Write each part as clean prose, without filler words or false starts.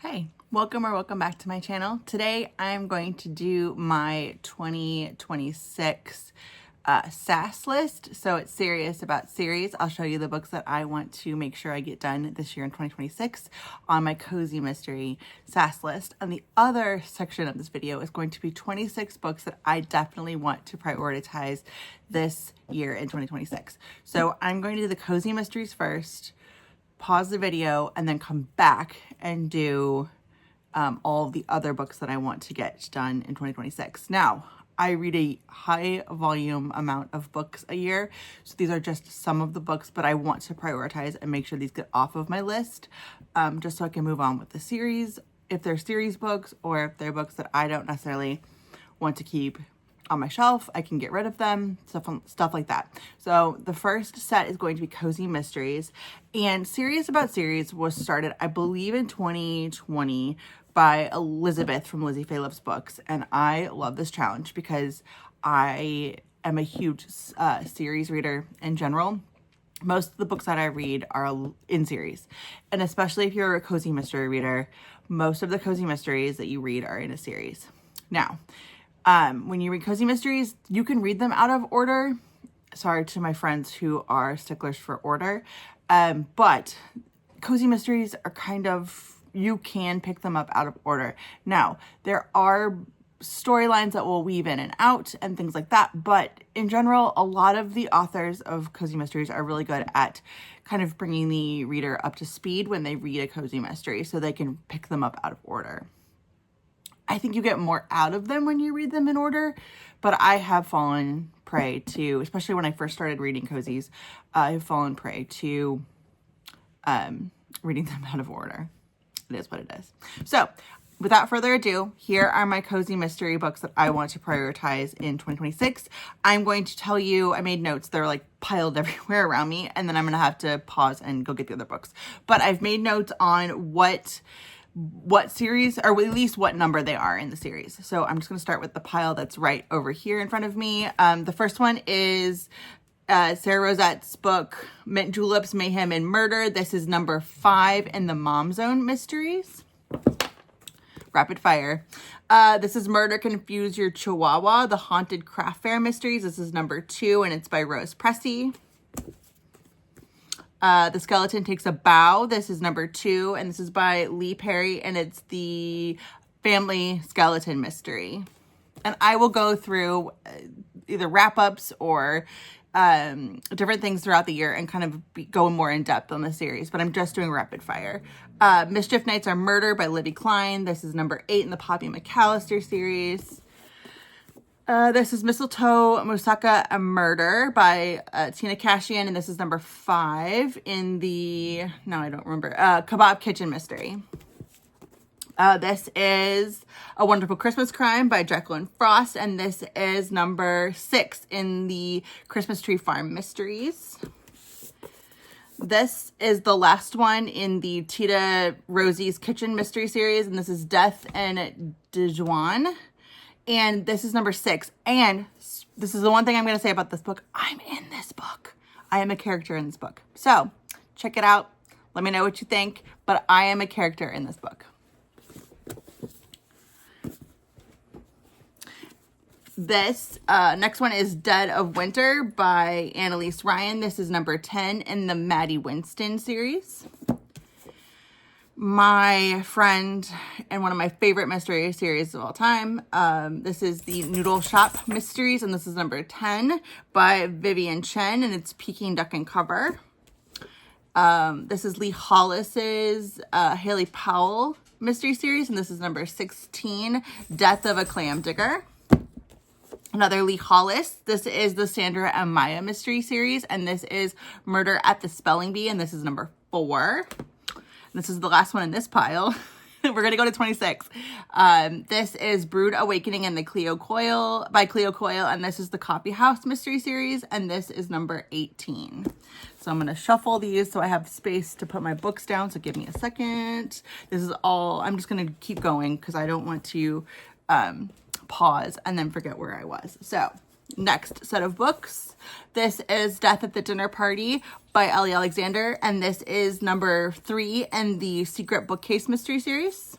Hey, welcome back to my channel. Today I'm going to do my 2026 SAS list. So it's serious about series. I'll show you the books that I want to make sure I get done this year in 2026 on my Cozy Mystery SAS list. And the other section of this video is going to be 26 books that I definitely want to prioritize this year in 2026. So I'm going to do the Cozy Mysteries first, pause the video, and then come back and do all the other books that I want to get done in 2026. Now, I read a high volume amount of books a year, so these are just some of the books, but I want to prioritize and make sure these get off of my list, just so I can move on with the series, if they're series books, or if they're books that I don't necessarily want to keep on my shelf, I can get rid of them, stuff like that. So the first set is going to be Cozy Mysteries, and Serious About Series was started, I believe, in 2020 by Elizabeth from Lizzie Fay Loves Books, and I love this challenge because I am a huge series reader in general. Most of the books that I read are in series, and especially if you're a cozy mystery reader, most of the cozy mysteries that you read are in a series. Now, when you read cozy mysteries, you can read them out of order. Sorry to my friends who are sticklers for order, but cozy mysteries are kind of, you can pick them up out of order. Now, there are storylines that will weave in and out and things like that, but in general, a lot of the authors of cozy mysteries are really good at kind of bringing the reader up to speed when they read a cozy mystery, so they can pick them up out of order. I think you get more out of them when you read them in order, but I have fallen prey to, especially when I first started reading cozies, I've fallen prey to reading them out of order. It is what it is. So without further ado, here are my cozy mystery books that I want to prioritize in 2026. I'm going to tell you, I made notes. They're like piled everywhere around me, and then I'm going to have to pause and go get the other books. But I've made notes on what series, or at least what number they are in the series. So I'm just going to start with the pile that's right over here in front of me. The first one is Sarah Rosette's book, Mint Juleps, Mayhem, and Murder. This is number 5 in the Mom Zone Mysteries. Rapid fire. This is Murder Confuse Your Chihuahua, the Haunted Craft Fair Mysteries. This is number 2, and it's by Rose Pressey. The Skeleton Takes a Bow. This is number 2, and this is by Lee Perry, and it's the Family Skeleton Mystery. And I will go through either wrap-ups or different things throughout the year and kind of go more in depth on the series, but I'm just doing rapid fire. Mischief Nights Are Murder by Libby Klein. This is number 8 in the Poppy McAllister series. This is Mistletoe Moussaka, A Murder by Tina Cashian, and this is number 5 in the, no, I don't remember, Kebab Kitchen Mystery. This is A Wonderful Christmas Crime by Jacqueline Frost, and this is number 6 in the Christmas Tree Farm Mysteries. This is the last one in the Tita Rosie's Kitchen Mystery series, and this is Death in Dijon, and this is number 6. And this is the one thing I'm going to say about this book. I'm in this book. I am a character in this book. So check it out. Let me know what you think, but I am a character in this book. This next one is Dead of Winter by Annalise Ryan. This is number 10 in the Maddie Winston series. My friend and one of my favorite mystery series of all time. This is the Noodle Shop Mysteries, and this is number 10 by Vivian Chen, and it's Peking Duck and Cover. This is Lee Hollis's Haley Powell Mystery Series, and this is number 16, Death of a Clam Digger. Another Lee Hollis. This is the Sandra and Maya Mystery Series, and this is Murder at the Spelling Bee, and this is number 4. This is the last one in this pile. We're going to go to 26. This is Brood Awakening and the Cleo Coyle by Cleo Coyle, and this is the Coffee House Mystery Series, and this is number 18. So I'm going to shuffle these so I have space to put my books down, so give me a second. This is all, I'm just going to keep going because I don't want to pause and then forget where I was. So next set of books. This is Death at the Dinner Party by Ellie Alexander, and this is number 3 in the Secret Bookcase Mystery Series.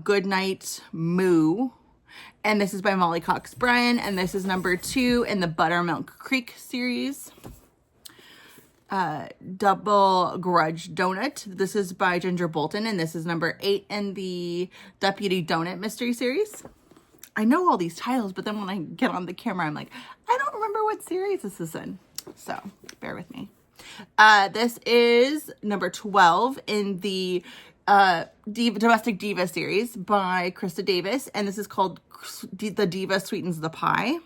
Goodnight Moo, and this is by Molly Cox Bryan, and this is number 2 in the Buttermilk Creek series. Double Grudge Donut. This is by Ginger Bolton, and this is number 8 in the Deputy Donut Mystery Series. I know all these titles, but then when I get on the camera, I'm like, I don't remember what series this is in. So bear with me. This is number 12 in the Domestic Diva series by Krista Davis, and this is called The Diva Sweetens the Pie.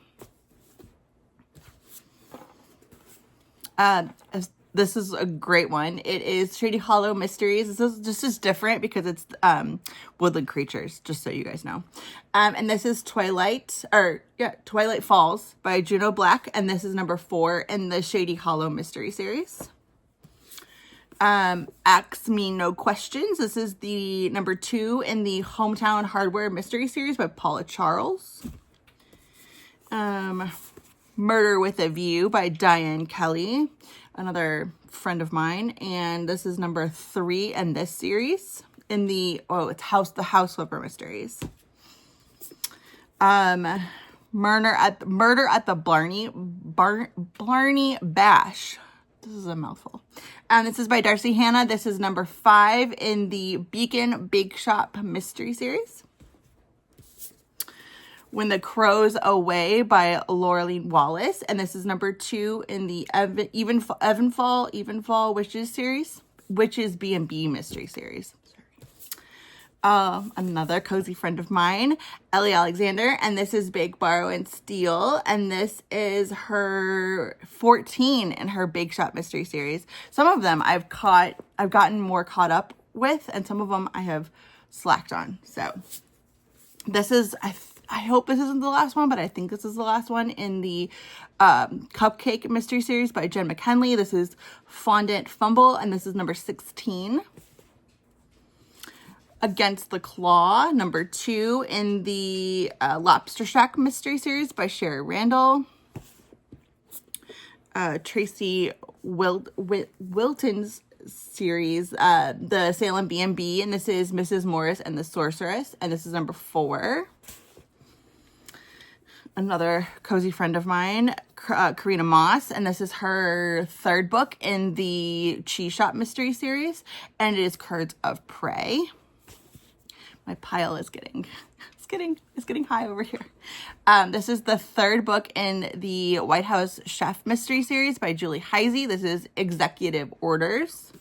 This is a great one. It is Shady Hollow Mysteries. This is different because it's woodland creatures, just so you guys know. And this is Twilight Falls by Juno Black, and this is number 4 in the Shady Hollow Mystery Series. Ask Me No Questions. This is the number 2 in the Hometown Hardware Mystery Series by Paula Charles. Murder with a View by Diane Kelly, another friend of mine, and this is number 3 in this series in the the House Flipper Mysteries. Murder at the Blarney Bash. This is a mouthful. This is by Darcy Hannah. This is number 5 in the Beacon Bake Shop Mystery Series. When the Crows Away by Laureline Wallace, and this is number 2 in the Evenfall Witches series, Witches B&B Mystery Series. Another cozy friend of mine, Ellie Alexander, and this is Bake, Borrow, and Steal, and this is her 14 in her Bake Shop Mystery Series. Some of them I've gotten more caught up with, and some of them I have slacked on. So this is, I hope this isn't the last one, but I think this is the last one in the Cupcake Mystery Series by Jen McKinley. This is Fondant Fumble, and this is number 16. Against the Claw, number 2 in the Lobster Shack Mystery Series by Sherry Randall. Tracy Wilton's series, the Salem B&B, and this is Mrs. Morris and the Sorceress, and this is number 4. Another cozy friend of mine, Karina Moss, and this is her 3rd book in the Cheese Shop Mystery Series, and it is Cards of Prey. My pile is getting high over here. This is the 3rd book in the White House Chef Mystery Series by Julie Heisey. This is Executive Orders.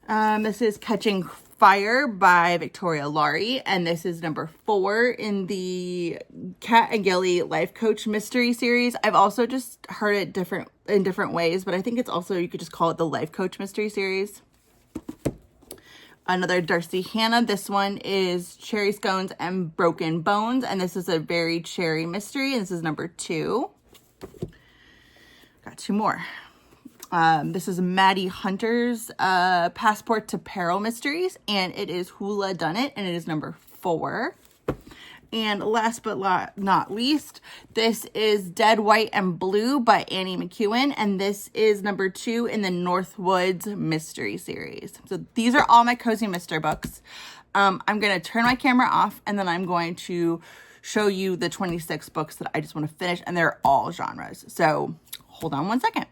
This is Catching Fire by Victoria Laurie, and this is number 4 in the Kat and Gilly Life Coach Mystery Series. I've also just heard it in different ways, but I think it's also, you could just call it the Life Coach Mystery Series. Another Darcy Hannah. This one is Cherry Scones and Broken Bones, and this is a very cherry mystery, and this is number 2. Got 2 more. This is Maddie Hunter's Passport to Peril Mysteries, and it is Hula Dunnit, and it is number 4. And last but not least, this is Dead, White, and Blue by Annie McEwen, and this is number 2 in the Northwoods Mystery Series. So these are all my Cozy Mister books. I'm going to turn my camera off, and then I'm going to show you the 26 books that I just want to finish, and they're all genres. So hold on one second.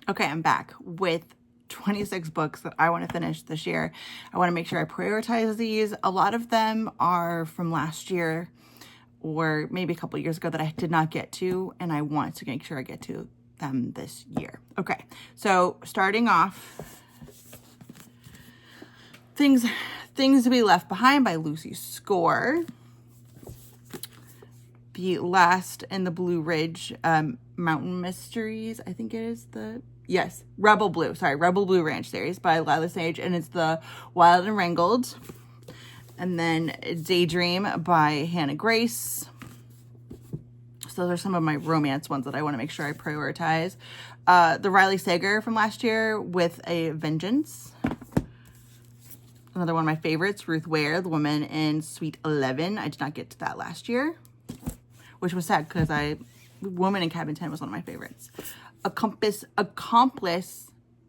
Okay, I'm back with 26 books that I want to finish this year. I want to make sure I prioritize these. A lot of them are from last year or maybe a couple years ago that I did not get to, and I want to make sure I get to them this year. Okay, so starting off, Things to Be Left Behind by Lucy Score. The last in the Blue Ridge Mountain Mysteries, I think it is Rebel Blue Ranch series by Lila Sage, and it's the Wild and Wrangled. And then Daydream by Hannah Grace. So those are some of my romance ones that I want to make sure I prioritize. The Riley Sager from last year, With a Vengeance. Another one of my favorites, Ruth Ware, The Woman in Suite 11. I did not get to that last year. which was sad because Woman in Cabin 10 was one of my favorites. Accomplice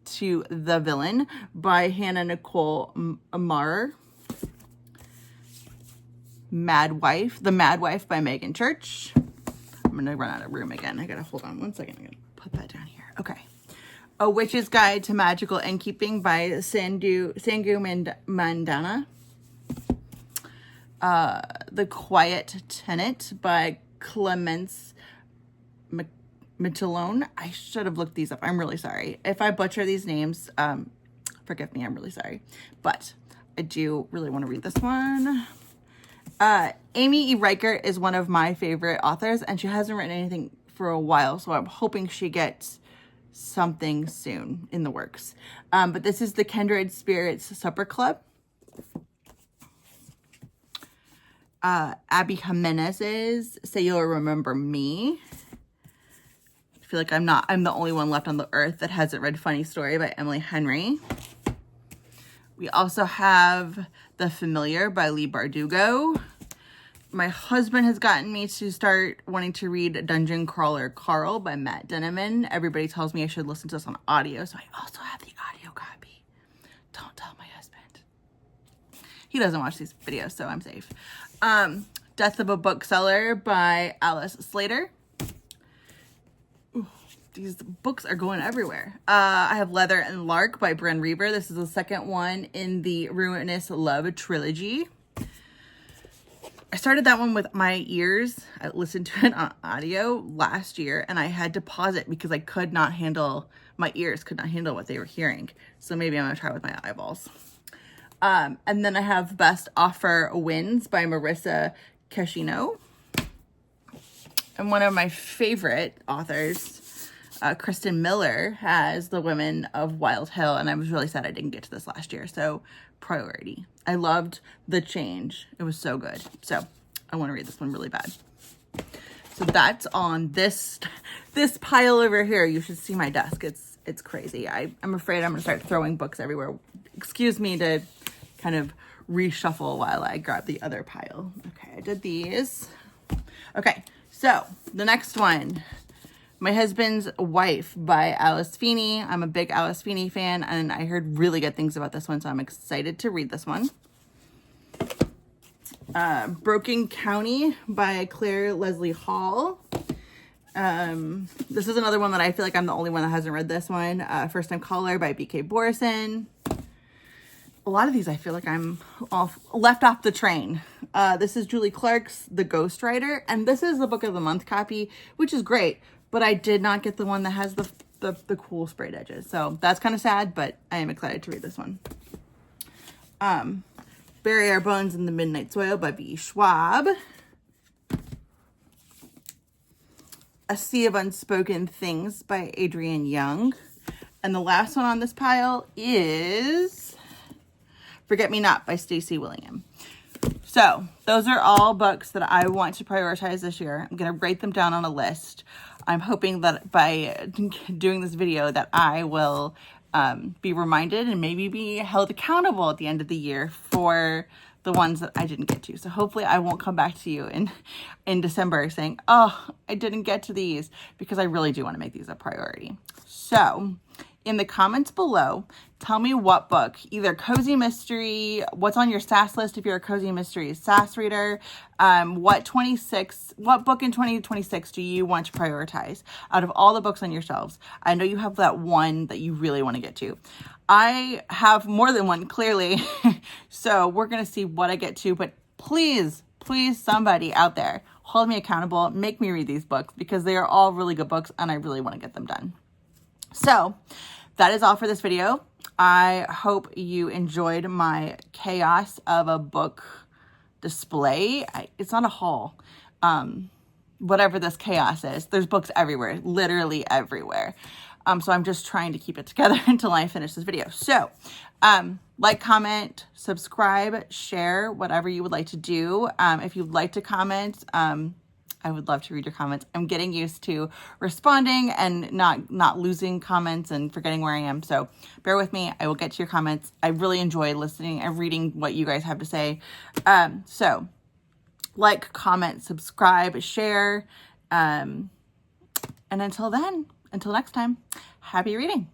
to the Villain by Hannah Nicole Amar. The Mad Wife by Megan Church. I'm gonna run out of room again. I gotta hold on one second. I'm gonna put that down here. Okay. A Witch's Guide to Magical Innkeeping by Sandhu Mandana. The Quiet Tenant by Clemence Mitalone. I should have looked these up. I'm really sorry. If I butcher these names, forgive me, I'm really sorry. But I do really want to read this one. Amy E. Reichert is one of my favorite authors, and she hasn't written anything for a while, so I'm hoping she gets something soon in the works. But this is the Kindred Spirits Supper Club. Abby Jimenez's Say You'll Remember Me. I feel like I'm the only one left on the earth that hasn't read Funny Story by Emily Henry. We also have The Familiar by Leigh Bardugo. My husband has gotten me to start wanting to read Dungeon Crawler Carl by Matt Denneman. Everybody tells me I should listen to this on audio, so I also have the audio copy. Don't tell my husband. He doesn't watch these videos, so I'm safe. Death of a Bookseller by Alice Slater. Ooh, these books are going everywhere. I have Leather and Lark by Bren Reber. This is the second one in the Ruinous Love trilogy. I started that one with my ears. I listened to it on audio last year, and I had to pause it because my ears could not handle what they were hearing. So maybe I'm gonna try with my eyeballs. And then I have Best Offer Wins by Marissa Cashino. And one of my favorite authors, Kristen Miller, has The Women of Wild Hill, and I was really sad I didn't get to this last year. So priority. I loved The Change. It was so good. So I want to read this one really bad. So that's on this pile over here. You should see my desk. It's crazy. I'm afraid I'm going to start throwing books everywhere. Excuse me to kind of reshuffle while I grab the other pile. Okay, I did these. Okay, so the next one. My Husband's Wife by Alice Feeney. I'm a big Alice Feeney fan, and I heard really good things about this one, so I'm excited to read this one. Broken County by Claire Leslie Hall. This is another one that I feel like I'm the only one that hasn't read this one. First Time Caller by B.K. Borison. A lot of these I feel like I'm left off the train. This is Julie Clark's The Ghostwriter, and this is the Book of the Month copy, which is great. But I did not get the one that has the cool sprayed edges. So that's kind of sad, but I am excited to read this one. Bury Our Bones in the Midnight Soil by B. Schwab. A Sea of Unspoken Things by Adrienne Young. And the last one on this pile is Forget Me Not by Stacey William. So those are all books that I want to prioritize this year. I'm going to write them down on a list. I'm hoping that by doing this video that I will be reminded and maybe be held accountable at the end of the year for the ones that I didn't get to. So hopefully I won't come back to you in December saying, oh, I didn't get to these, because I really do want to make these a priority. So in the comments below, tell me what book, either cozy mystery, what's on your SAS list if you're a cozy mystery SAS reader, what book in 2026 do you want to prioritize out of all the books on your shelves? I know you have that one that you really want to get to. I have more than one, clearly, so we're going to see what I get to, but please, somebody out there, hold me accountable, make me read these books, because they are all really good books, and I really want to get them done. So that is all for this video. I hope you enjoyed my chaos of a book display. It's not a haul. Whatever this chaos is, there's books everywhere, literally everywhere. So I'm just trying to keep it together until I finish this video. So like, comment, subscribe, share, whatever you would like to do. If you'd like to comment, I would love to read your comments. I'm getting used to responding and not losing comments and forgetting where I am. So bear with me. I will get to your comments. I really enjoy listening and reading what you guys have to say. So like, comment, subscribe, share. And until then, until next time, happy reading.